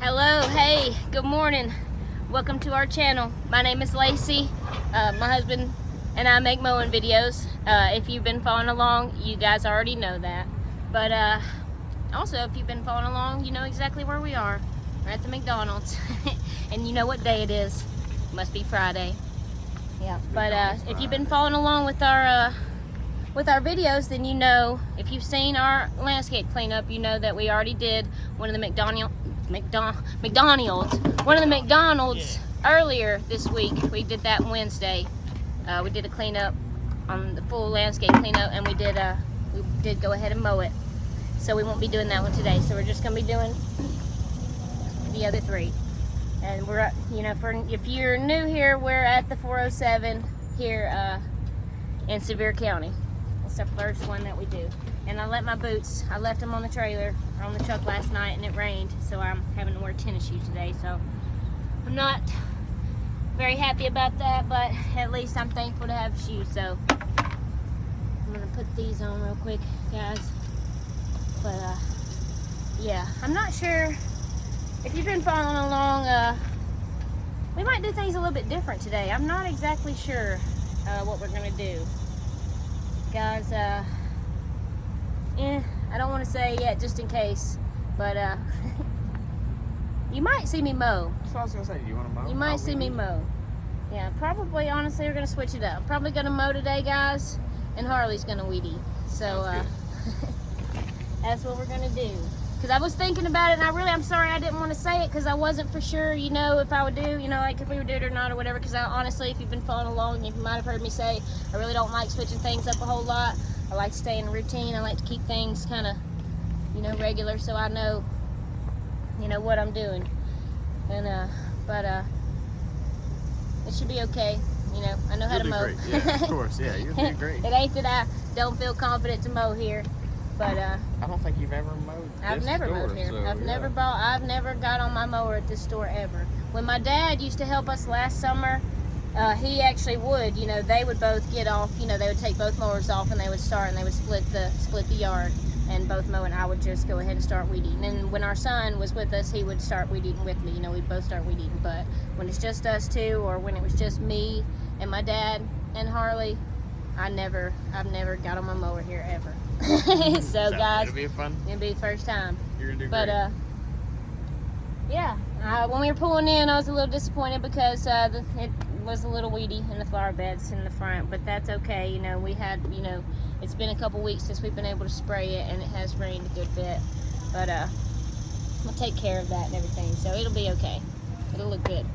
Hello, hey, good morning. Welcome to our channel. My name is Lacey. My husband and I make mowing videos. If you've been following along, you guys already know that. But also, if you've been following along, you know exactly where we are. We're at the McDonald's. And you know what day it is. It must be Friday. Yeah. But if you've been following along with our videos, then you know, if you've seen our landscape cleanup, you know that we already did one of the McDonald's earlier this week. We did that Wednesday. We did a cleanup on the full landscape cleanup, and we did go ahead and mow it. So we won't be doing that one today. So we're just gonna be doing the other three. And we're, you know, if you're new here, we're at the 407 here in Sevier County. It's the first one that we do. And I left them on the trailer, or on the truck last night, and it rained, so I'm having to wear tennis shoes today. So I'm not very happy about that, but at least I'm thankful to have shoes. So I'm gonna put these on real quick, guys. But yeah, I'm not sure if you've been following along. We might do things a little bit different today. I'm not exactly sure what we're gonna do, guys. I don't want to say yet, just in case, but you might see me mow. That's what I was gonna say. Do you want to mow? You might see me mow. Yeah, probably. Honestly, we're gonna switch it up. Probably gonna mow today, guys, and Harley's gonna weedy. So that's what we're gonna do. Because I was thinking about it, and I'm sorry I didn't want to say it, because I wasn't for sure, you know, if I would do, you know, like if we would do it or not or whatever. Because honestly, if you've been following along, you might have heard me say I really don't like switching things up a whole lot. I like to stay in routine. I like to keep things kind of, you know, regular, so I know, you know, what I'm doing. And but it should be okay. You know, I know how to mow. Great. Yeah, of course. Yeah, you'll do great. It ain't that I don't feel confident to mow here, but I don't think you've ever mowed. I've never mowed here. So, I've never got on my mower at this store ever. When my dad used to help us last summer, he actually would, you know, they would both get off, you know, they would take both mowers off, and they would start, and they would split the yard and both mow, and I would just go ahead and start weed eating. And when our son was with us, he would start weed eating with me. You know, we'd both start weed eating. But when it's just us two, or when it was just me and my dad and Harley, I've never got on my mower here ever. So guys, it'll be the first time. You're gonna do but great. Yeah, when we were pulling in, I was a little disappointed because it was a little weedy in the flower beds in the front, but that's okay. You know, you know, it's been a couple weeks since we've been able to spray it, and it has rained a good bit, but we'll take care of that and everything, so it'll be okay. It'll look good.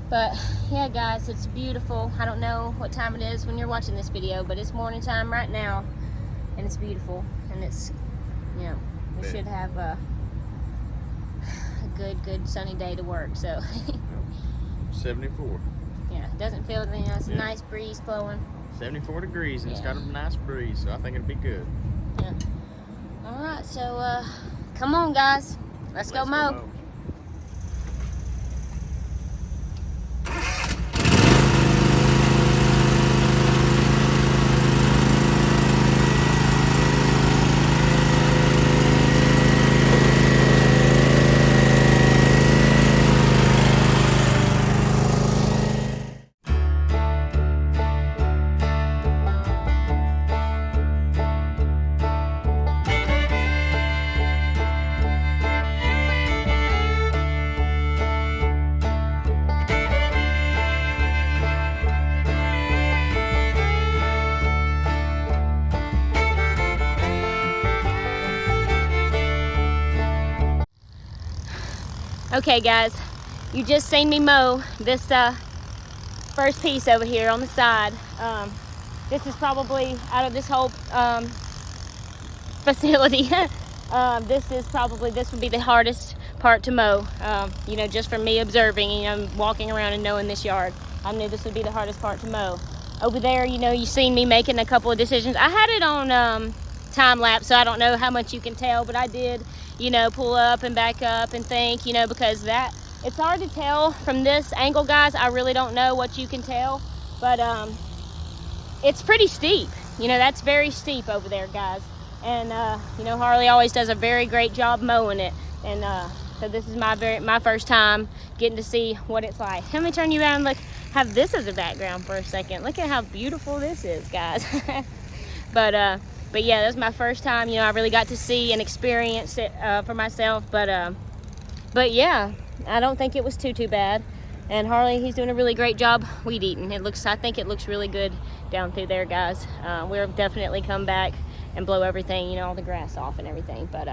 But yeah, guys, it's beautiful. I don't know what time it is when you're watching this video, but it's morning time right now, and it's beautiful, and it's, you know, we should have a good sunny day to work. So 74. yeah, it doesn't feel, you know, it's a nice breeze blowing. 74 degrees, and it's got a nice breeze, so I think it'll be good. Yeah. All right, so come on, guys, let's go mow. Okay, guys, you just seen me mow this first piece over here on the side. This is probably, out of this whole facility, this would be the hardest part to mow. You know, just from me observing, you know, walking around and knowing this yard, I knew this would be the hardest part to mow. Over there, you know, you seen me making a couple of decisions. I had it on time lapse, so I don't know how much you can tell, but I did, you know, pull up and back up and think, you know, because it's hard to tell from this angle, guys. I really don't know what you can tell, but it's pretty steep. You know, that's very steep over there, guys. And you know, Harley always does a very great job mowing it. And So this is my first time getting to see what it's like. Let me turn you around and look, have this as a background for a second. Look at how beautiful this is, guys. But yeah, that's my first time. You know, I really got to see and experience it for myself. But yeah, I don't think it was too bad. And Harley, he's doing a really great job weed eating. I think it looks really good down through there, guys. We'll definitely come back and blow everything, you know, all the grass off and everything. But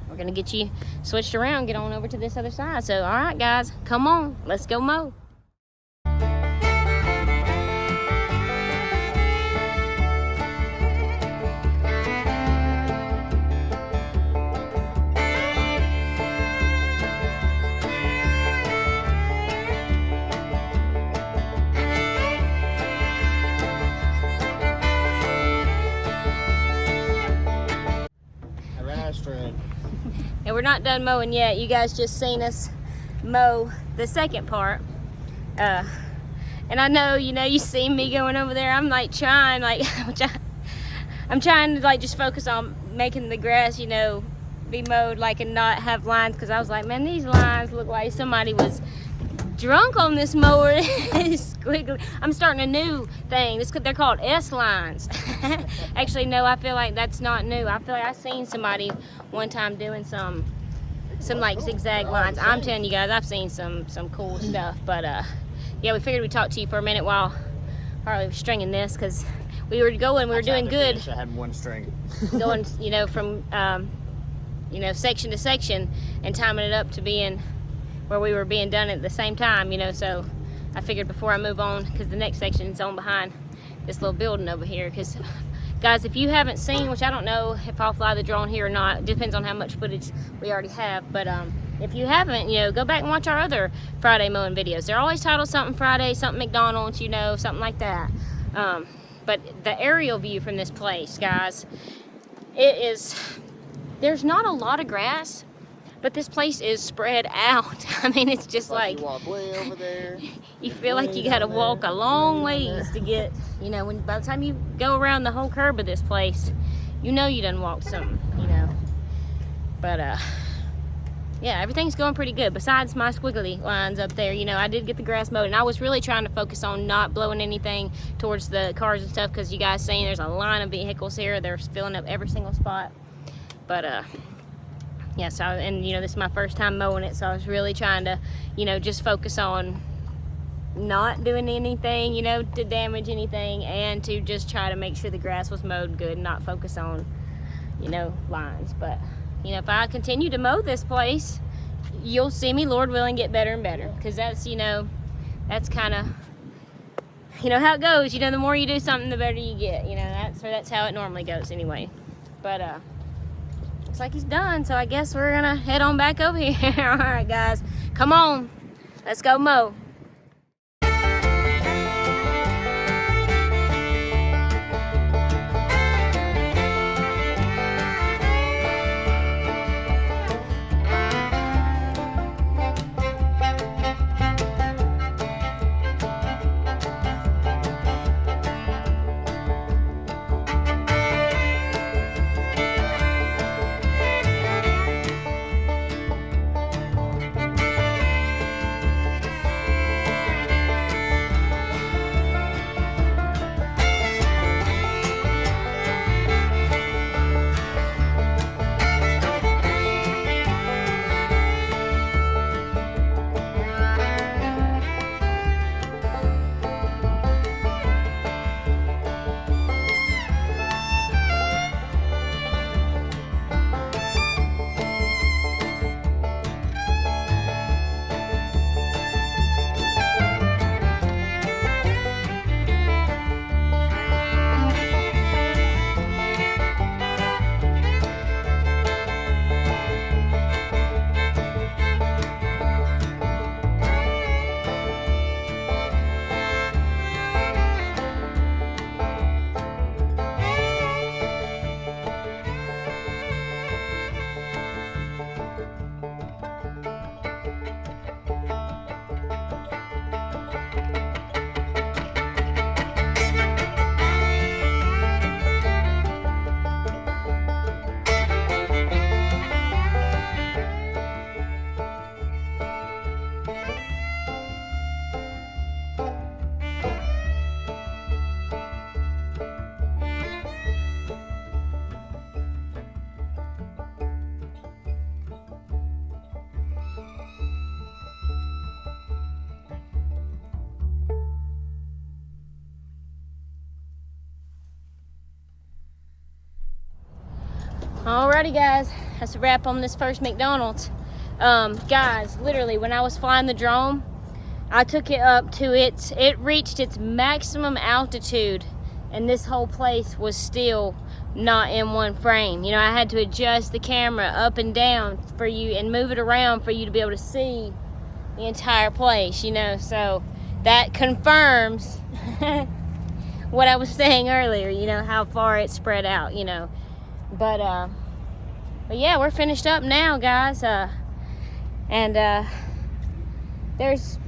we're gonna get you switched around, get on over to this other side. So, all right, guys, come on, let's go mow. And we're not done mowing yet. You guys just seen us mow the second part. And I know, you know, you see me going over there. I'm like trying, I'm trying to like just focus on making the grass, you know, be mowed like and not have lines. Cause I was like, man, these lines look like somebody was drunk on this mower. Squiggly. I'm starting a new thing. They're called S lines. Actually, no, I feel like that's not new. I feel like I seen somebody one time doing some like zigzag lines. I'm telling you guys, I've seen some cool stuff. But yeah, we figured we'd talk to you for a minute while Harley was stringing this, because we were doing good. I had one string. Going, you know, from you know, section to section and timing it up to being where we were being done at the same time, you know. So I figured before I move on, because the next section is on behind this little building over here. Because guys, if you haven't seen, which I don't know if I'll fly the drone here or not, it depends on how much footage we already have, but if you haven't, you know, go back and watch our other Friday mowing videos. They're always titled something Friday, something McDonald's, you know, something like that. But the aerial view from this place, guys, there's not a lot of grass, but this place is spread out. I mean, it's just like you walk way over there. You feel like you gotta walk a long ways to get, you know, by the time you go around the whole curb of this place, you know you done walked something, you know. But yeah, everything's going pretty good besides my squiggly lines up there. You know, I did get the grass mowed, and I was really trying to focus on not blowing anything towards the cars and stuff, because you guys seen there's a line of vehicles here. They're filling up every single spot. But yeah, so, and you know, this is my first time mowing it, so I was really trying to, you know, just focus on not doing anything, you know, to damage anything, and to just try to make sure the grass was mowed good and not focus on, you know, lines. But, you know, if I continue to mow this place, you'll see me, Lord willing, get better and better, because that's, you know, that's kind of, you know, how it goes. You know, the more you do something, the better you get, you know. That's how it normally goes anyway. But looks like he's done, so I guess we're gonna head on back over here. All right, guys, come on, let's go mow. Alrighty, guys, that's a wrap on this first McDonald's. Guys, literally, when I was flying the drone, I took it up to it reached its maximum altitude, and this whole place was still not in one frame. You know, I had to adjust the camera up and down for you and move it around for you to be able to see the entire place, you know. So that confirms what I was saying earlier, you know, how far it spread out, you know. But yeah, we're finished up now, guys. There's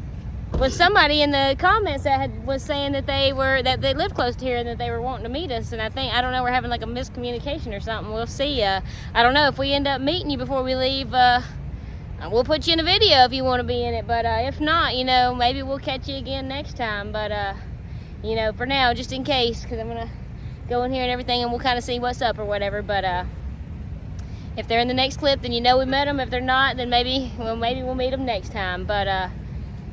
was somebody in the comments that was saying that they lived close to here and that they were wanting to meet us. And I don't know, we're having like a miscommunication or something. We'll see. I don't know if we end up meeting you before we leave. We'll put you in a video if you want to be in it. But if not, you know, maybe we'll catch you again next time. But you know, for now, just in case, because I'm gonna go in here and everything, and we'll kind of see what's up or whatever. But if they're in the next clip, then you know we met them. If they're not, then maybe we'll meet them next time. But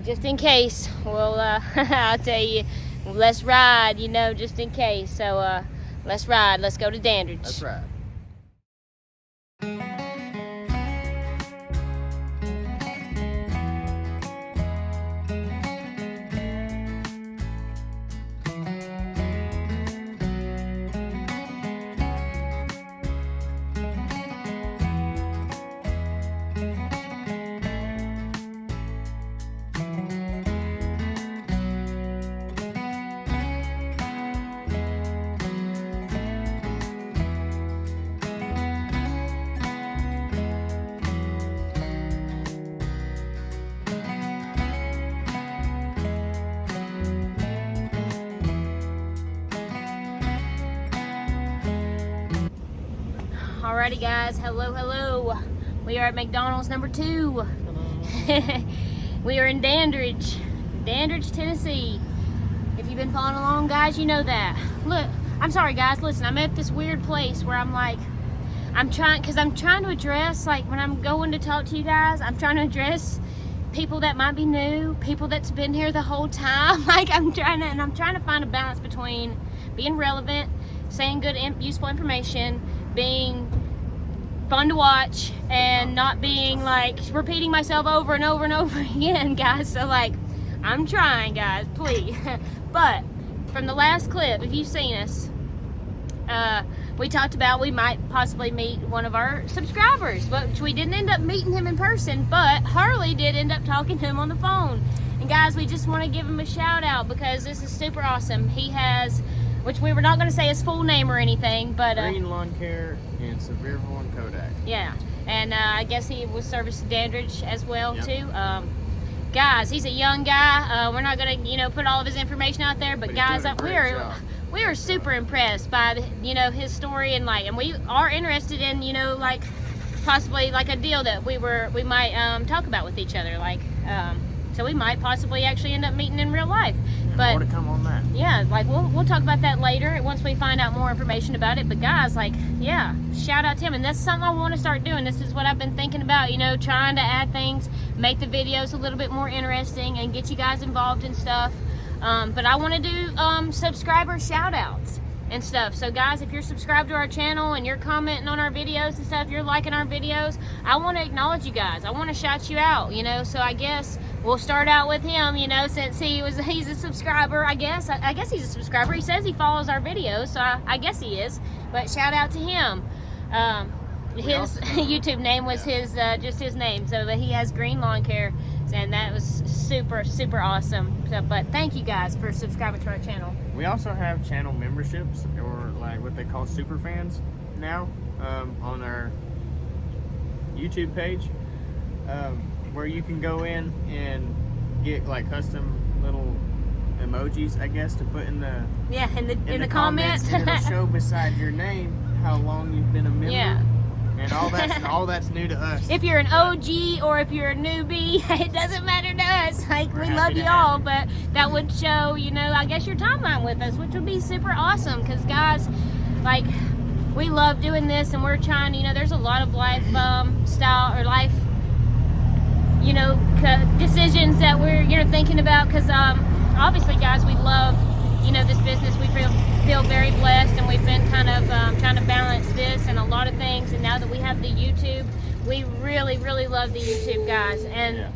just in case, we'll I'll tell you, let's ride, you know, just in case. So let's ride. Let's go to Dandridge. That's right. Alrighty, guys, hello. We are at McDonald's number 2. We are in Dandridge, Tennessee. If you've been following along, guys, you know that. Look, I'm sorry, guys, listen, I'm at this weird place where I'm like, I'm trying to address, like, when I'm going to talk to you guys, I'm trying to address people that might be new, people that's been here the whole time. Like, I'm trying to find a balance between being relevant, saying good and useful information, being fun to watch, and not being like repeating myself over and over and over again, guys. So like, I'm trying, guys, please. But from the last clip, if you've seen us, we talked about we might possibly meet one of our subscribers, which we didn't end up meeting him in person, but Harley did end up talking to him on the phone. And guys, we just want to give him a shout out because this is super awesome. He has, which we were not going to say his full name or anything, but Green Lawn Care and Sevierville and Kodak. Yeah, and I guess he was serviced Dandridge as well. Yep. Too. Guys, he's a young guy. We're not going to, you know, put all of his information out there, but guys, we are super impressed by his story, and like, and we are interested in, you know, like possibly like a deal that we might talk about with each other, like so we might possibly actually end up meeting in real life. And but more to come on that. Yeah, like we'll talk about that later once we find out more information about it. But guys, like, yeah, shout out to him. And that's something I want to start doing. This is what I've been thinking about, you know, trying to add things, make the videos a little bit more interesting and get you guys involved in stuff. But I want to do subscriber shout outs and stuff. So guys, if you're subscribed to our channel and you're commenting on our videos and stuff, you're liking our videos, I want to acknowledge you guys. I want to shout you out, you know. So I guess we'll start out with him, you know, since he's a subscriber. I guess he's a subscriber. He says he follows our videos, so I guess he is. But shout out to him. His YouTube name was just his name. So but he has Green Lawn Care, and that was super awesome. So, but thank you guys for subscribing to our channel. We also have channel memberships, or like what they call super fans now, on our YouTube page, where you can go in and get like custom little emojis, I guess, to put in the in the comments. And it'll show beside your name how long you've been a member. Yeah. And all that's new to us. If you're an OG or if you're a newbie, it doesn't matter to us. Like, we love you all, but that would show, you know, I guess your timeline with us, which would be super awesome. Because guys, like, we love doing this, and we're trying, you know, there's a lot of life style or life, you know, decisions that we're, you know, thinking about. Because obviously, guys, we love you know, this business, we feel very blessed, and we've been kind of trying to balance this and a lot of things. And now that we have the YouTube, we really, really love the YouTube, guys. And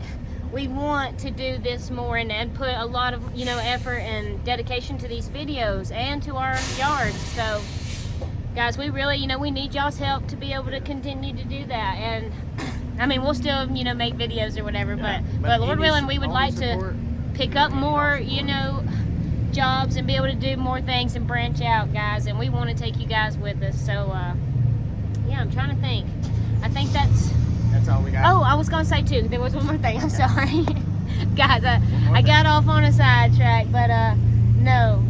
we want to do this more and put a lot of, you know, effort and dedication to these videos and to our yards. So, guys, we really, you know, we need y'all's help to be able to continue to do that. And I mean, we'll still, you know, make videos or whatever, but Lord willing, we would like to pick up more, you know, jobs and be able to do more things and branch out, guys. And we want to take you guys with us. So, yeah, I'm trying to think. I think that's all we got. Oh, I was gonna say too, there was one more thing. I'm sorry. Guys, I got off on a sidetrack, but no.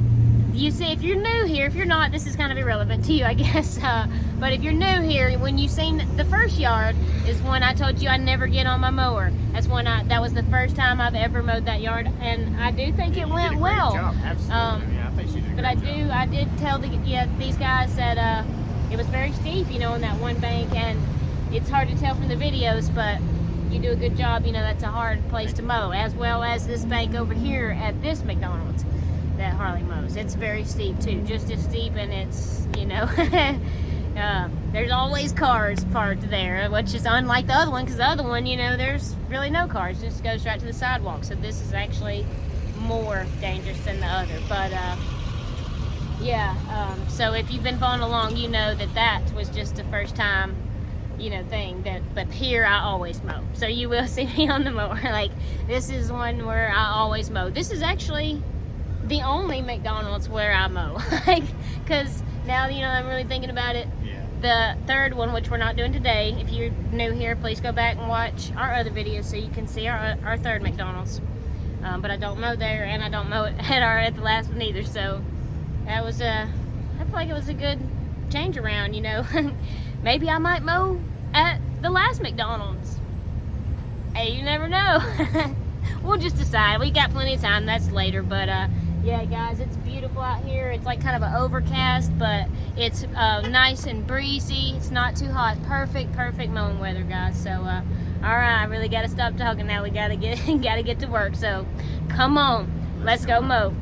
You see, if you're new here, if you're not, this is kind of irrelevant to you, I guess. But if you're new here, when you seen the first yard is when I told you I never get on my mower. That was the first time I've ever mowed that yard, and I do think it went well. Job. Absolutely. Yeah, I think she did a but great job. I did tell these guys that it was very steep, you know, on that one bank, and it's hard to tell from the videos, but you do a good job. You know, that's a hard place to mow, as well as this bank over here at this McDonald's that Harley mows. It's very steep too, just as steep, and it's, you know, there's always cars parked there, which is unlike the other one, because the other one, you know, there's really no cars, it just goes right to the sidewalk. So this is actually more dangerous than the other. But yeah, so if you've been following along, you know that was just the first time, you know, thing but here I always mow. So you will see me on the mower. Like, this is one where I always mow. This is actually the only McDonald's where I mow. Like, because now, you know, I'm really thinking about it. Yeah. The third one, which we're not doing today, if you're new here, please go back and watch our other videos so you can see our third McDonald's. But I don't mow there, and I don't mow it at the last one either. So that was I feel like it was a good change around, you know. Maybe I might mow at the last McDonald's. Hey, you never know. We'll just decide. We got plenty of time. That's later. But yeah, guys, it's beautiful out here. It's like kind of an overcast, but it's nice and breezy. It's not too hot. Perfect mowing weather, guys. So all right, I really got to stop talking now. We gotta get to work. So come on, let's go mow.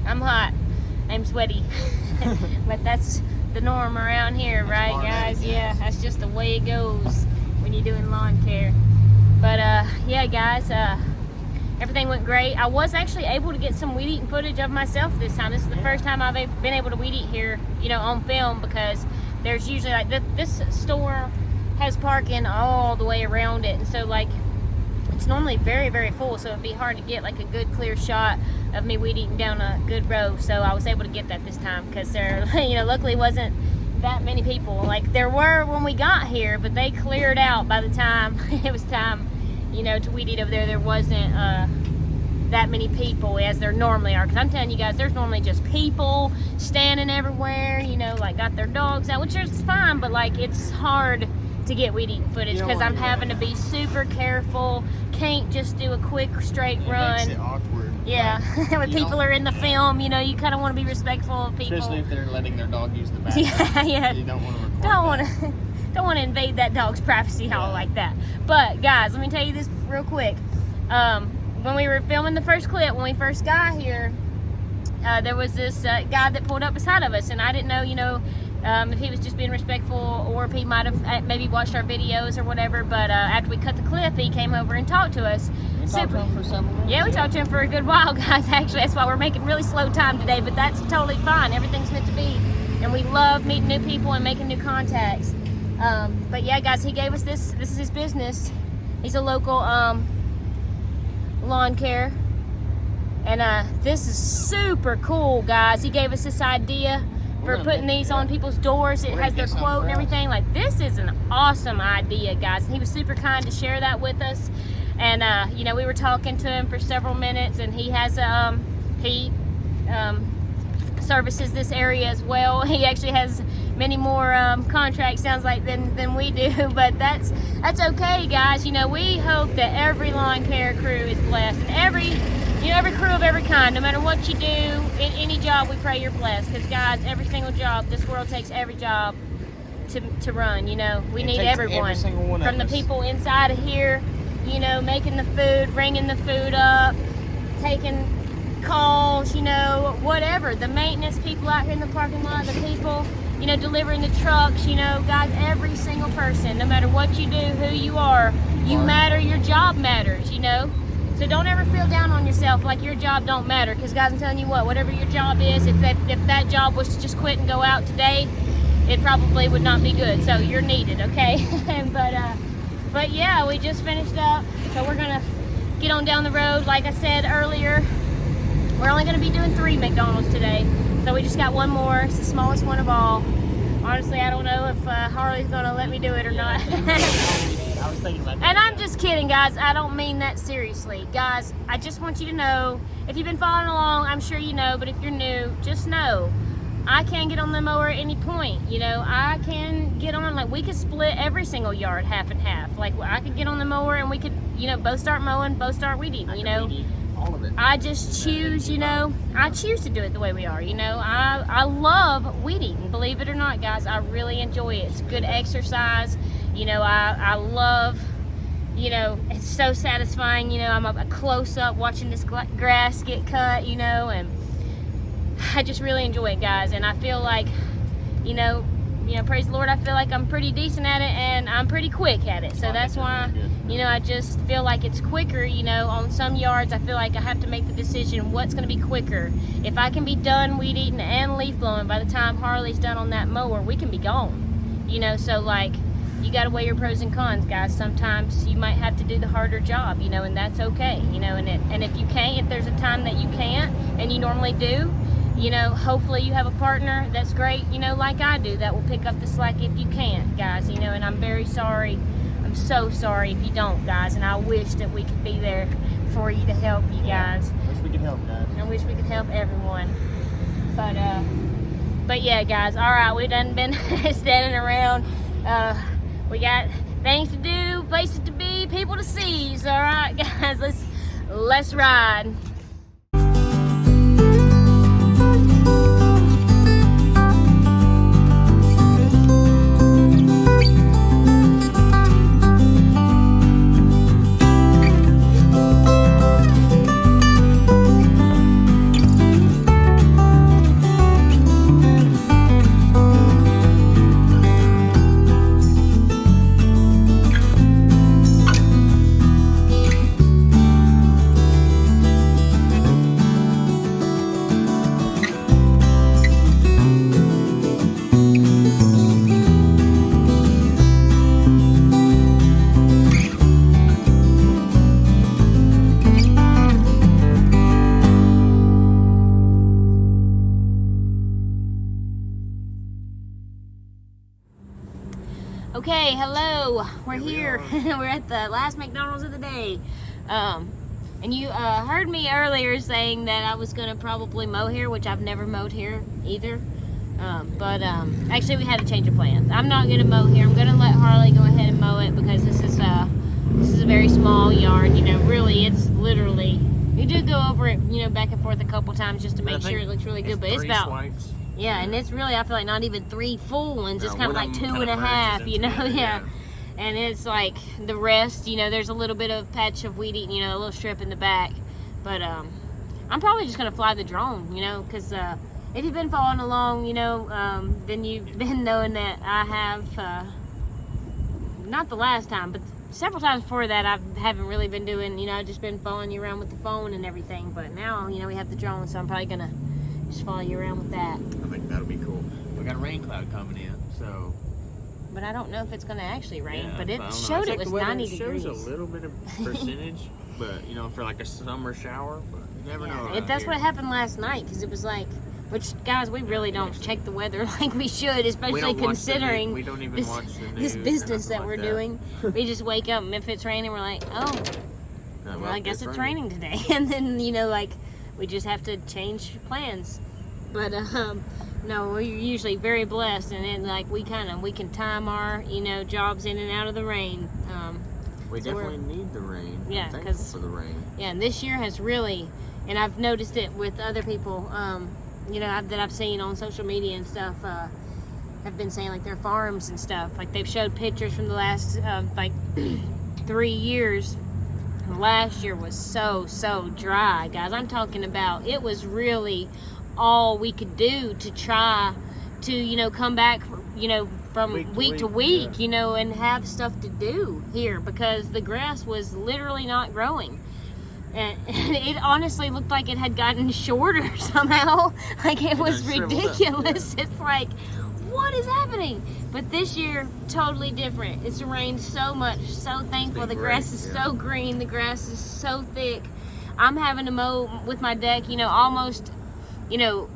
I'm hot. I'm sweaty. But that's the norm around here, right, guys? Yeah, that's just the way it goes when you're doing lawn care. But yeah, guys, everything went great. I was actually able to get some weed eating footage of myself this time. This is the first time I've been able to weed eat here, you know, on film, because there's usually like this store has parking all the way around it, and so like it's normally very, very full, so it'd be hard to get like a good clear shot of me weed eating down a good row. So I was able to get that this time, because there, you know, luckily wasn't that many people. Like there were when we got here, but they cleared out by the time it was time, you know, to weed eat over there. There wasn't that many people as there normally are, because I'm telling you guys, there's normally just people standing everywhere, you know, like got their dogs out, which is fine, but like it's hard to get weed eating footage because I'm having to be super careful. Can't just do a quick straight run. Makes it awkward. Yeah, when people are in the film, you know, you kind of want to be respectful of people. Especially if they're letting their dog use the bathroom. Yeah. You don't want to record Don't want to invade that dog's privacy all like that. But guys, let me tell you this real quick. When we were filming the first clip, when we first got here, there was this guy that pulled up beside of us, and I didn't know, you know, if he was just being respectful or if he might have maybe watched our videos or whatever. But after we cut the clip, he came over and talked to us. We talked to him for several minutes. Yeah, we talked to him for a good while, guys. Actually, that's why we're making really slow time today, but that's totally fine. Everything's meant to be, and we love meeting new people and making new contacts. But yeah, guys, he gave us this. This is his business. He's a local lawn care, and this is super cool, guys. He gave us this idea for putting these on people's doors. It has their quote and everything. Like, this is an awesome idea, guys. And he was super kind to share that with us. And you know, we were talking to him for several minutes, and he has services this area as well. He actually has many more contracts, sounds like, than we do. But that's okay, guys. You know, we hope that every lawn care crew is blessed, and every crew of every kind, no matter what you do, in any job, we pray you're blessed. Because guys, every single job, this world takes every job to run. You know, we need everyone, every single one from the people inside of here, you know, making the food, bringing the food up, taking calls, you know, whatever, the maintenance people out here in the parking lot, the people, you know, delivering the trucks, you know, guys, every single person, no matter what you do, who you are, you matter. Your job matters, you know. So don't ever feel down on yourself like your job don't matter, because guys, I'm telling you what, whatever your job is, if that job was to just quit and go out today, it probably would not be good. So you're needed, okay? But yeah, we just finished up, so we're gonna get on down the road. Like I said earlier, we're only gonna be doing 3 McDonald's today, so we just got one more. It's the smallest one of all. Honestly, I don't know if Harley's gonna let me do it or not. I was thinking about that. And I'm just kidding, guys. I don't mean that seriously. Guys, I just want you to know, if you've been following along, I'm sure you know, but if you're new, just know, I can get on the mower at any point. You know, I can get on, like, we could split every single yard half and half. Like, I could get on the mower and we could, you know, both start mowing, both start weeding, you know. All of it. I just choose, you know, I choose to do it the way we are, you know. I love weed eating, believe it or not, guys. I really enjoy it. It's good exercise. You know, I love, you know, it's so satisfying, you know. I'm a close-up watching this grass get cut, you know, and I just really enjoy it, guys. And I feel like, you know, praise the Lord, I feel like I'm pretty decent at it, and I'm pretty quick at it. So that's why, you know, I just feel like it's quicker. You know, on some yards, I feel like I have to make the decision what's going to be quicker. If I can be done weed eating and leaf blowing by the time Harley's done on that mower, we can be gone. You know, so like, you got to weigh your pros and cons, guys. Sometimes you might have to do the harder job, you know, and that's okay. You know, and if you can't, if there's a time that you can't, and you normally do, you know, hopefully you have a partner that's great, you know, like I do, that will pick up the slack if you can't, guys, you know. And I'm very sorry. I'm so sorry if you don't, guys, and I wish that we could be there for you to help you guys. Wish we could help, guys. I wish we could help everyone. But yeah, guys, all right, we done been standing around. We got things to do, places to be, people to see. So, all right, guys, let's ride. hello. We're here. We We're at the last McDonald's of the day. And you heard me earlier saying that I was gonna probably mow here, which I've never mowed here either. But actually we had to change of plans. I'm not gonna mow here. I'm gonna let Harley go ahead and mow it because this is a very small yard. You know, really, it's literally. We do go over it, you know, back and forth a couple times just to make sure it looks really good. But it's about swipes. yeah, and it's really, I feel like not even 3 full ones. It's No, kind of one like of them 2 and a kinda half, merges you know, into it, yeah. And it's like the rest, you know, there's a little bit of patch of weed eating, you know, a little strip in the back. But I'm probably just gonna fly the drone, you know, because if you've been following along, you know, then you've been knowing that I have, not the last time, but several times before that I haven't really been doing, you know, I've just been following you around with the phone and everything. But now, you know, we have the drone, so I'm probably gonna just follow you around with that. I think that'll be cool. We got a rain cloud coming in, so. But I don't know if it's gonna actually rain. Yeah, but it I don't know. showed it Check was the weather. 90 It degrees. shows a little bit of percentage, but you know, for like a summer shower, but you never know. around That's here. what happened last night because it was like, which guys, we really don't check the weather like we should, especially We don't watch the considering news. We don't even this, watch the this news or business that nothing we're like doing. We just wake up and if it's raining, we're like, oh, No, well, I guess it's raining today. And then, you know, like, we just have to change plans. But, no, we're usually very blessed. And then, like, we can time our, you know, jobs in and out of the rain. We so definitely need the rain. Yeah, I'm thankful 'cause- for the rain. Yeah, and this year has really, and I've noticed it with other people, you know, that I've seen on social media and stuff, have been saying, like, their farms and stuff. Like, they've showed pictures from the last, like, 3 years. Last year was so dry, guys. I'm talking about it was really all we could do to try to, you know, come back, you know, from week to week, yeah. you know, and have stuff to do here because the grass was literally not growing. And it honestly looked like it had gotten shorter somehow. Like it was shriveled up, ridiculous. It's like, what is happening? But this year, totally different. It's rained so much. So thankful. been The great, grass is yeah. so green. The grass is so thick. I'm having to mow with my deck, you know, almost, you know,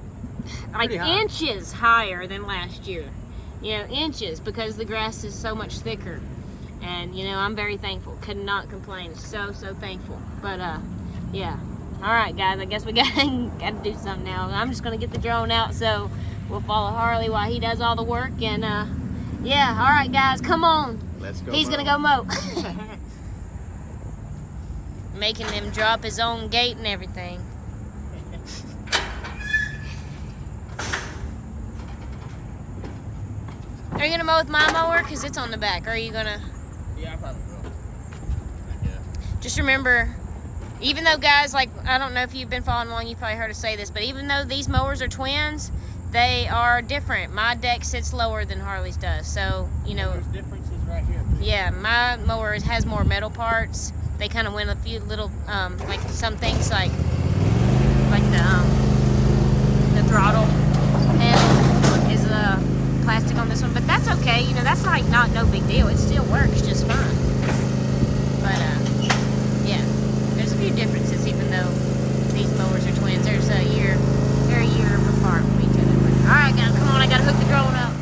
like Pretty high. inches higher than last year. You know, inches because the grass is so much thicker. And, you know, I'm very thankful. Could not complain. So thankful. But, yeah. All right, guys. I guess we got to do something now. I'm just going to get the drone out, so we'll follow Harley while he does all the work. And, yeah. All right, guys. Come on. Let's go. He's going to go mow. Making him drop his own gate and everything. Are you going to mow with my mower? Because it's on the back. Or are you going to... Yeah, I probably will. I guess. Just remember, even though guys, like, I don't know if you've been following along, you probably heard us say this, but even though these mowers are twins, they are different. My deck sits lower than Harley's does. So, you know, There's differences right here. Too. yeah, my mower has more metal parts. They kind of went a few little, like some things like the throttle handle is plastic on this one, but that's okay. You know, that's like no big deal. It still works just fine. But yeah, there's a few differences even though these mowers are twins. There's a year apart from each other. But, all right, guys, come on. I gotta hook the drone up.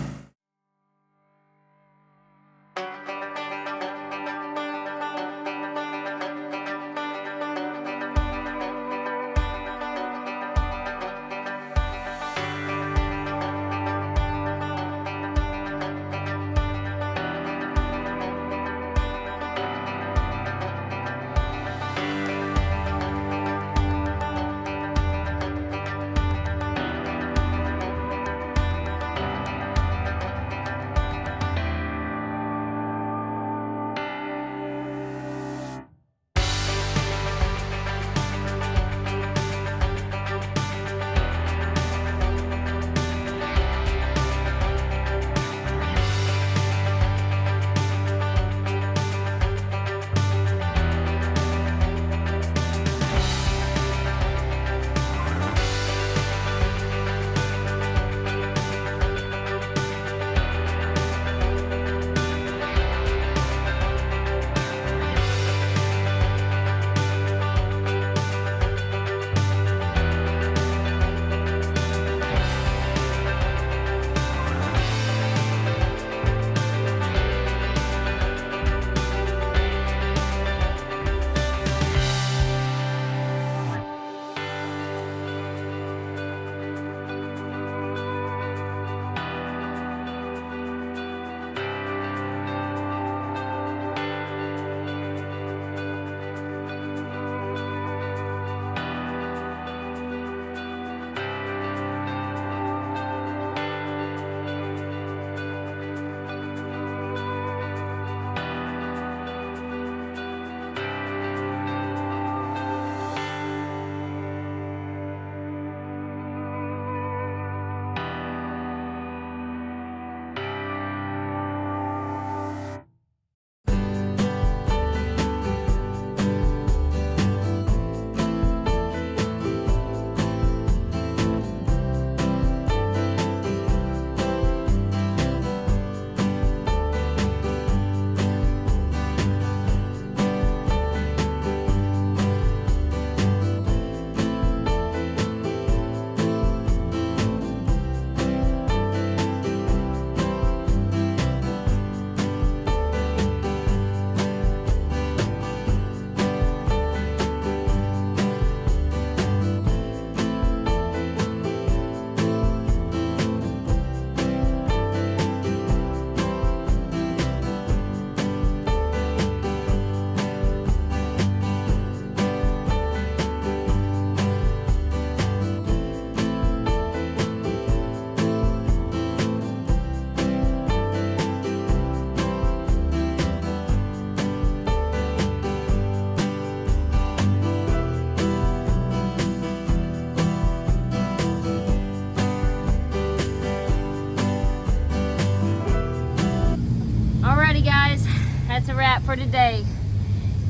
for today.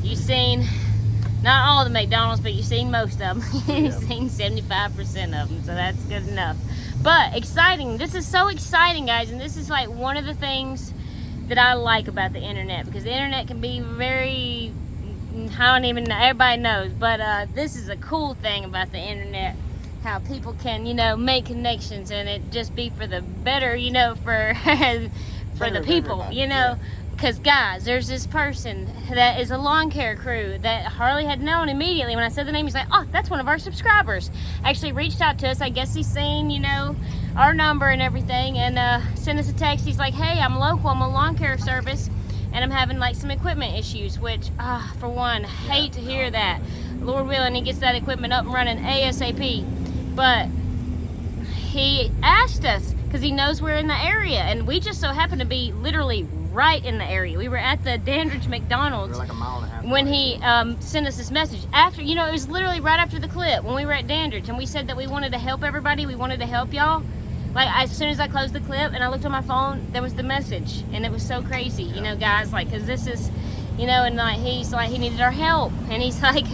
You've seen not all the McDonald's, but you've seen most of them. You've seen 75% of them, so that's good enough. But exciting. This is so exciting, guys, and this is like one of the things that I like about the internet, because the internet can be very, I don't even know, everybody knows, but this is a cool thing about the internet, how people can, you know, make connections, and it just be for the better, you know, for for the people, you know. Because, guys, there's this person that is a lawn care crew that Harley had known immediately. When I said the name, he's like, oh, that's one of our subscribers. Actually reached out to us. I guess he's seen, you know, our number and everything, and sent us a text. He's like, hey, I'm local. I'm a lawn care service, and I'm having, like, some equipment issues, which, for one, hate to hear that. Lord willing, he gets that equipment up and running ASAP. But he asked us, because he knows we're in the area, and we just so happen to be literally right in the area. We were at the Dandridge McDonald's. We were like a mile and a half when away. he sent us this message. After, you know, it was literally right after the clip when we were at Dandridge, and we said that we wanted to help everybody. We wanted to help y'all. Like, as soon as I closed the clip and I looked on my phone, there was the message, and it was so crazy, you know, guys, like, because this is, you know, and like, he's like, he needed our help, and he's like,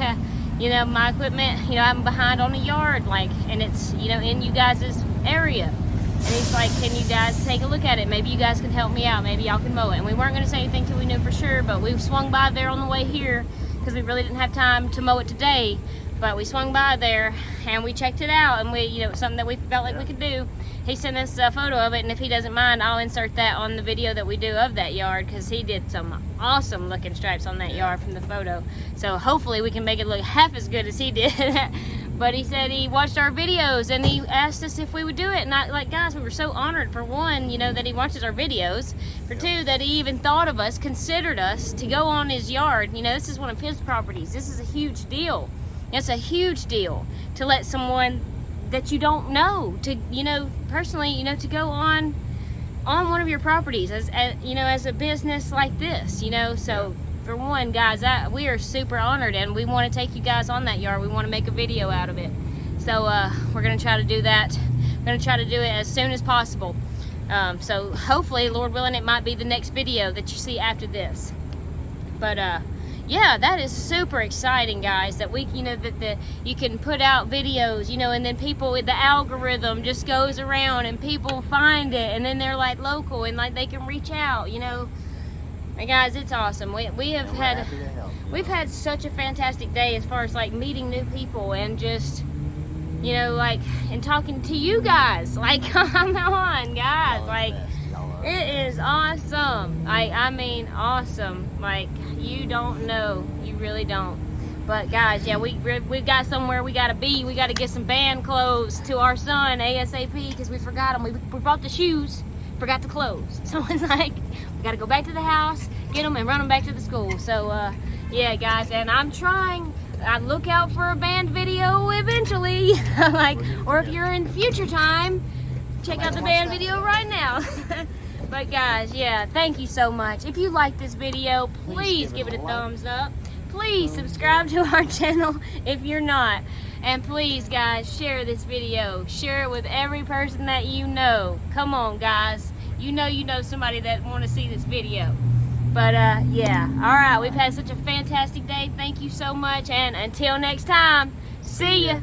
you know, my equipment, you know, I'm behind on the yard, like, and it's, you know, in you guys' area. And he's like, can you guys take a look at it? Maybe you guys can help me out. Maybe y'all can mow it. And we weren't going to say anything till we knew for sure, but we swung by there on the way here because we really didn't have time to mow it today. But we swung by there and we checked it out, and we, you know, something that we felt like we could do. He sent us a photo of it, and if he doesn't mind, I'll insert that on the video that we do of that yard, because he did some awesome looking stripes on that yard from the photo. So hopefully we can make it look half as good as he did. But he said he watched our videos and he asked us if we would do it. And I, like, guys, we were so honored, for one, you know, that he watches our videos. For two, that he even thought of us, considered us to go on his yard. You know, this is one of his properties. This is a huge deal. It's a huge deal to let someone that you don't know, to, you know, personally, you know, to go on one of your properties as you know, as a business like this, you know. So for one, guys, we are super honored, and we want to take you guys on that yard. We want to make a video out of it. So we're going to try to do that. We're going to try to do it as soon as possible. So hopefully, Lord willing, it might be the next video that you see after this. But yeah, that is super exciting, guys, that we, you know, that you can put out videos, you know, and then people, the algorithm just goes around and people find it, and then they're like local, and like they can reach out, you know. And guys, it's awesome. We've had such a fantastic day as far as like meeting new people, and just, you know, like, and talking to you guys. Like, come on, guys, like, it is awesome. I mean, awesome. Like, you don't know. You really don't. But guys, yeah, we've got somewhere we gotta be. We gotta get some band clothes to our son ASAP, because we forgot them. We brought the shoes, forgot the clothes. So it's like, we gotta go back to the house, get them, and run them back to the school. So yeah, guys, and I'm trying. I look out for a band video eventually. Like, or if you're in future time, check out the band video right now. But guys, yeah, thank you so much. If you like this video, please give it a thumbs up. Please subscribe to our channel if you're not. And please, guys, share this video. Share it with every person that you know. Come on, guys. You know somebody that want to see this video. But yeah, all right, we've had such a fantastic day. Thank you so much, and until next time, see ya.